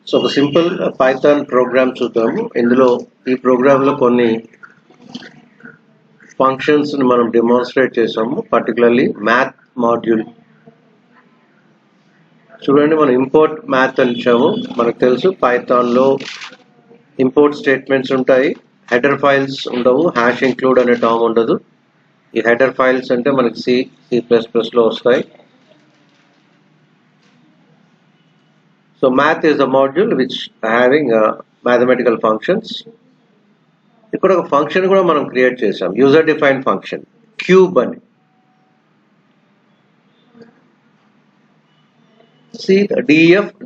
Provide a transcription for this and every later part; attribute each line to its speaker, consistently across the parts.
Speaker 1: So ఒక simple Python program చూద్దాము. ఇందులో ఈ ప్రోగ్రాంలో కొన్ని ఫంక్షన్స్ ని మనం డెమోన్స్ట్రేట్ చేసాము, పర్టికులర్లీ మ్యాథ్ మాడ్యూల్. చూడండి, మనం ఇంపోర్ట్ మ్యాథ్ అని ఇచ్చాము. మనకు తెలుసు పైథాన్లో ఇంపోర్ట్ స్టేట్మెంట్స్ ఉంటాయి, హెడర్ ఫైల్స్ ఉండవు, హ్యాష్ ఇంక్లూడ్ అనే టర్మ్ ఉండదు. ఈ హెడర్ ఫైల్స్ అంటే మనకి C++లో వస్తాయి. So math is the module which having mathematical functions. ఇక్కడ ఒక ఫంక్షన్ కూడా మనం క్రియేట్ చేసాం, యూజర్ డిఫైన్డ్ ఫంక్షన్ క్యూబ్ అని.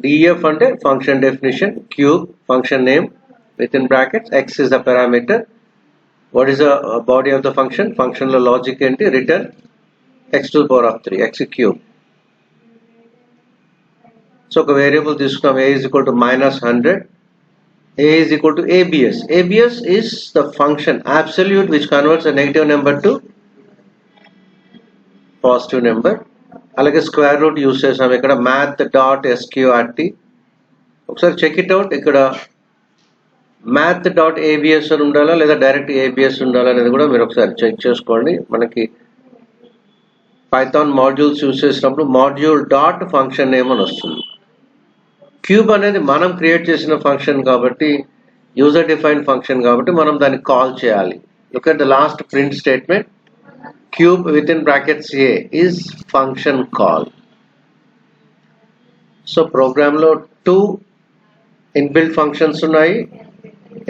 Speaker 1: DEF అంటే function definition, cube function name with in brackets, x is the parameter, what is the body of the function, function లో logic ఏంటి, return x to the power of 3, x cube. So ఒక variable తీసుకున్నాం, a is equal to -100, a is equal to abs. Abs is the function absolute which converts a negative number to positive number. అలాగే square root use చేసాం ఇక్కడ, math.sqrt. ఒకసారి check it out. ఇక్కడ math.abs అని ఉండాలా లేదా direct abs ఉండాలా అనేది కూడా మీరు ఒకసారి చెక్ చేసుకోండి. మనకి పైథాన్ మాడ్యూల్స్ యూస్ చేసినప్పుడు మాడ్యూల్ డాట్ ఫంక్షన్ నేమ్ అని వస్తుంది. క్యూబ్ అనేది మనం క్రియేట్ చేసిన ఫంక్షన్ కాబట్టి, యూజర్ డిఫైన్డ్ ఫంక్షన్ కాబట్టి మనం దాన్ని కాల్ చేయాలి. Look at the last print statement, cube with in brackets a is function call. So ప్రోగ్రాంలో 2 ఇన్బిల్ట్ ఫంక్షన్స్ ఉన్నాయి,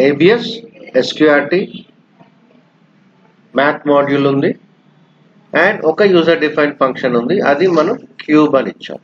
Speaker 1: abs, sqrt, మ్యాథ్ మాడ్యూల్ ఉంది, అండ్ ఒక యూజర్ డిఫైన్డ్ ఫంక్షన్ ఉంది, అది మనం క్యూబ్ అని ఇచ్చాం.